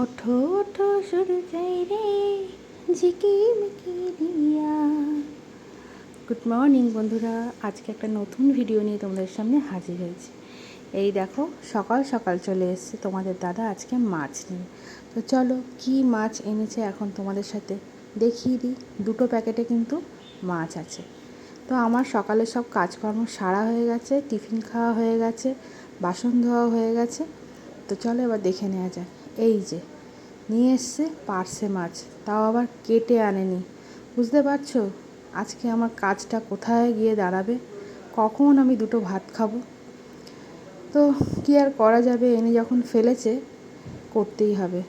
ওঠো ওঠো সূর্য রে ঝিকিমিকি দিয়া। গুড মর্নিং বন্ধুরা, আজকে একটা নতুন ভিডিও নিয়ে তোমাদের সামনে হাজির হয়েছি। এই দেখো, সকাল সকাল চলে এসেছে তোমাদের দাদা আজকে মাছ নিয়ে। তো চলো কি মাছ এনেছে এখন তোমাদের সাথে দেখিয়ে দিই। দুটো প্যাকেটে কিন্তু মাছ আছে। তো আমার সকালে সব কাজকর্ম সারা হয়ে গেছে, টিফিন খাওয়া হয়ে গেছে, বাসন ধোয়া হয়ে গেছে। তো চলো এবার দেখে নেওয়া যায়। এই যে নিয়ে এসছে পার্শে মাছ, তাও আবার কেটে আনেনি। বুঝতে পারছো আজকে আমার কাজটা কোথায় গিয়ে দাঁড়াবে, কখন আমি দুটো ভাত খাবো। তো কী আর করা যাবে, এনে যখন ফেলেছে করতেই হবে।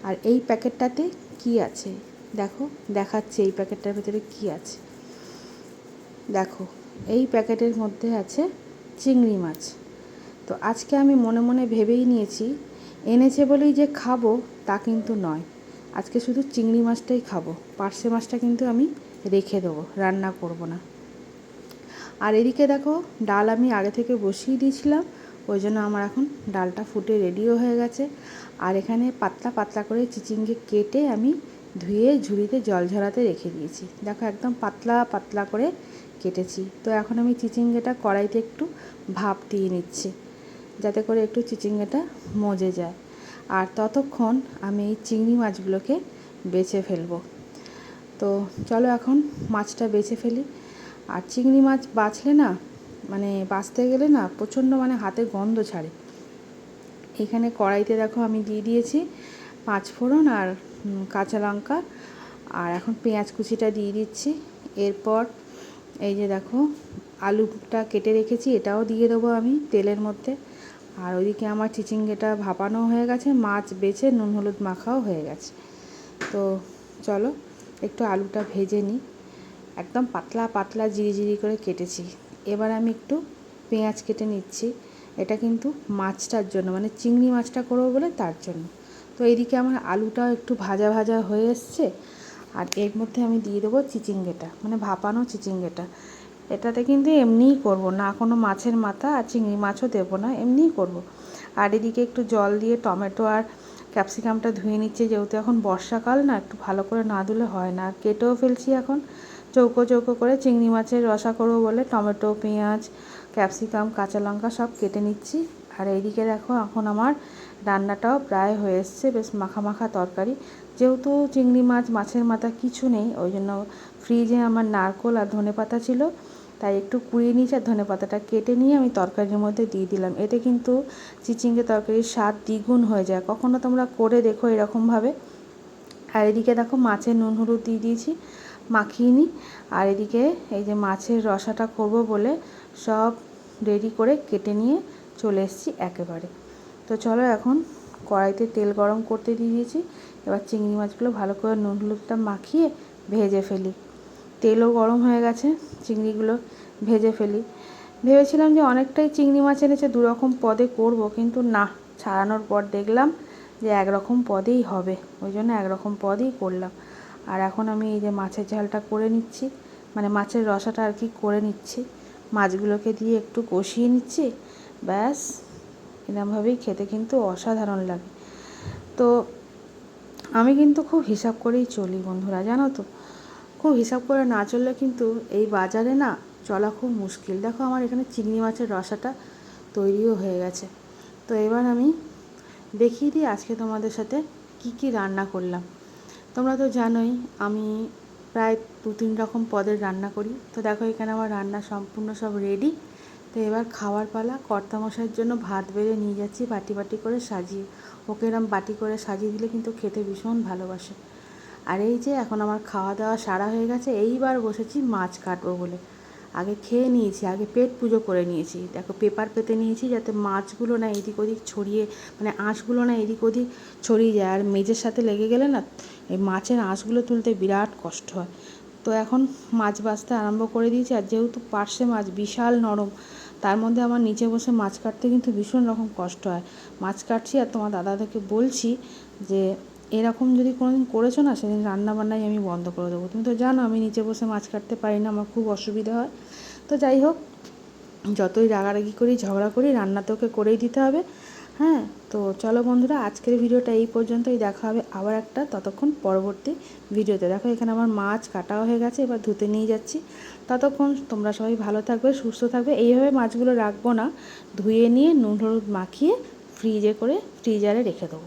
আর এই প্যাকেটটাতে কি আছে দেখো, দেখাচ্ছে এই প্যাকেটটার ভেতরে কি আছে। দেখো, এই প্যাকেটের মধ্যে আছে চিংড়ি মাছ। তো আজকে আমি মনে মনে ভেবেই নিয়েছি, এনেছে বলেই যে খাবো তা কিন্তু নয়। আজকে শুধু চিংড়ি মাছটাই খাবো, পার্শে মাছটা কিন্তু আমি রেখে দেবো, রান্না করব না। আর এদিকে দেখো, ডাল আমি আগে থেকে বসিয়ে দিয়েছিলাম, ওই জন্য আমার এখন ডালটা ফুটে রেডিও হয়ে গেছে। আর এখানে পাতলা পাতলা করে চিচিঙ্গে কেটে আমি ধুয়ে ঝুড়িতে জল ঝরাতে রেখে দিয়েছি। দেখো একদম পাতলা পাতলা করে কেটেছি। তো এখন আমি চিচিঙ্গেটা কড়াইতে একটু ভাপ দিয়ে নিচ্ছি, যাতে করে একটু চিচিঙ্গাটা মজে যায়। আর ততক্ষণ আমি এই চিংড়ি মাছগুলোকে বেছে ফেলবো। তো চলো এখন মাছটা বেছে ফেলি। আর চিংড়ি মাছ বাছলে না, বাছতে গেলে না প্রচণ্ড হাতে গন্ধ ছাড়ে। এখানে কড়াইতে দেখো আমি দিয়ে দিয়েছি 5 ফোড়ন আর কাঁচা লঙ্কা, আর এখন পেঁয়াজ কুচিটা দিয়ে দিচ্ছি। এরপর এই যে দেখো, আলুটা কেটে রেখেছি, এটাও দিয়ে দেবো আমি তেলের মধ্যে। আর ওইদিকে আমার চিচিঙ্গেটা ভাপানো হয়ে গেছে, মাছ বেছে নুন হলুদ মাখাও হয়ে গেছে। তো চলো একটু আলুটা ভেজে নিই। একদম পাতলা পাতলা জিরি করে কেটেছি। এবার আমি একটু পেঁয়াজ কেটে নিচ্ছি। এটা কিন্তু মাছটার জন্য, চিংড়ি মাছটা করবো বলে তার জন্য। তো এইদিকে আমার আলুটাও একটু ভাজা ভাজা হয়ে এসছে। আর এর মধ্যে আমি দিয়ে দেবো চিচিঙ্গেটা, ভাপানো চিচিঙ্গেটা। এটাতে কিন্তু এমনিই করব, না কোনো মাছের মাথা আর চিংড়ি মাছও দেবো না, এমনিই করব। আর এদিকে একটু জল দিয়ে টমেটো আর ক্যাপসিকামটা ধুয়ে নিচ্ছে, যেহেতু এখন বর্ষাকাল না, একটু ভালো করে না ধুলে হয় না। কেটেও ফেলছি এখন চৌকো চৌকো করে, চিংড়ি মাছের রসা করবো বলে টমেটো, পেঁয়াজ, ক্যাপসিকাম, কাঁচা লঙ্কা সব কেটে নিচ্ছি। আর এইদিকে দেখো, এখন আমার রান্নাটাও প্রায় হয়ে এসছে, বেশ মাখা মাখা তরকারি। যেহেতু চিংড়ি মাছ, মাছের মাথা কিছু নেই, ওই জন্য ফ্রিজে আমার নারকোল আর ধনেপাতা ছিল, তাই একটু কুড়িয়ে নিয়েছি। আর ধনেপাতাটা কেটে নিয়ে আমি তরকারির মধ্যে দিয়ে দিলাম। এতে কিন্তু চিচিঙ্গে তরকারির স্বাদ দ্বিগুণ হয়ে যায়। কখনো তোমরা করে দেখো এরকমভাবে। আর এদিকে দেখো, মাছের নুন হলুদ দিয়ে দিয়েছি, মাখিয়ে নিই। আর এদিকে এই যে মাছের রসাটা করব বলে সব রেডি করে কেটে নিয়ে চলে এসেছি একেবারে। তো চলো এখন কড়াইতে তেল গরম করতে দিয়ে দিয়েছি। এবার চিংড়ি মাছগুলো ভালো করে নুন হলুদটা মাখিয়ে ভেজে ফেলি। তেলও গরম হয়ে গেছে, চিংড়িগুলো ভেজে ফেলি। ভেবেছিলাম যে অনেকটাই চিংড়ি মাছ এনেছে, 2 রকম পদে করব, কিন্তু না, ছাড়ানোর পর দেখলাম যে 1 রকম পদেই হবে, ওই জন্য 1 রকম পদেই করলাম। আর এখন আমি এই যে মাছের ঝালটা করে নিচ্ছি, মাছের রসাটা আর কি করে নিচ্ছি। মাছগুলোকে দিয়ে একটু কষিয়ে নিচ্ছি, ব্যাস। এরকমভাবেই খেতে কিন্তু অসাধারণ লাগে। তো আমি কিন্তু খুব হিসাব করেই চলি বন্ধুরা, জানো তো। খুব হিসাব করে না চললে কিন্তু এই বাজারে না চলা খুব মুশকিল। দেখো আমার এখানে চিংড়ি মাছের রসাটা তৈরিও হয়ে গেছে। তো এবার আমি দেখিয়ে দিই আজকে তোমাদের সাথে কি কি রান্না করলাম। তোমরা তো জানোই আমি প্রায় 2-3 রকম পদের রান্না করি। তো দেখো এখানে আমার রান্না সম্পূর্ণ সব রেডি। তো এবার খাওয়ার পালা। কর্তামশাইয়ের জন্য ভাত বেড়ে নিয়ে যাচ্ছি বাটি বাটি করে সাজিয়ে। ওকে এরম বাটি করে সাজিয়ে দিলে কিন্তু খেতে ভীষণ ভালোবাসে। আর এই যে এখন আমার খাওয়া দাওয়া সারা হয়ে গেছে, এইবার বসেছি মাছ কাটবো বলে। আগে খেয়ে নিয়েছি, আগে পেট পুজো করে নিয়েছি। দেখো পেপার পেতে নিয়েছি, যাতে মাছগুলো না এদিক ওদিক ছড়িয়ে, আঁশগুলো না এদিক ওদিক ছড়িয়ে যায়। আর মেজের সাথে লেগে গেলে না এই মাছের আঁশগুলো তুলতে বিরাট কষ্ট হয়। তো এখন মাছ বাছতে আরম্ভ করে দিয়েছি। আর যেহেতু পার্শে মাছ বিশাল নরম, তার মধ্যে আমার নিচে বসে মাছ কাটতে কিন্তু ভীষণ রকম কষ্ট হয়। মাছ কাটছি আর তোমার দাদাকে বলছি যে এরকম যদি কোনোদিন করেছো না, সেদিন রান্নাবান্নাই আমি বন্ধ করে দেবো। তুমি তো জানো আমি নিচে বসে মাছ কাটতে পারি না, আমার খুব অসুবিধা হয়। তো যাই হোক, যতই রাগারাগি করি, ঝগড়া করি, রান্না তো ওকে করেই দিতে হবে। হ্যাঁ, তো চলো বন্ধুরা, আজকের ভিডিওটা এই পর্যন্তই। দেখা হবে আবার একটা ততক্ষণ পরবর্তী ভিডিওতে। দেখো এখানে আমার মাছ কাটাও হয়ে গেছে, এবার ধুতে নিয়ে যাচ্ছি। ততক্ষণ তোমরা সবাই ভালো থাকবে, সুস্থ থাকবে। এইভাবে মাছগুলো রাখবো না, ধুয়ে নিয়ে নুন হলুদ মাখিয়ে ফ্রিজারে রেখে দেবো।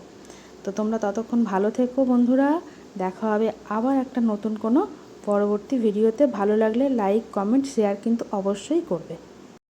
তো তোমরা ততক্ষণ ভালো থেকো বন্ধুরা। দেখা হবে আবার একটা নতুন কোনো পরবর্তী ভিডিওতে। ভালো লাগলে লাইক কমেন্ট শেয়ার কিন্তু অবশ্যই করবে।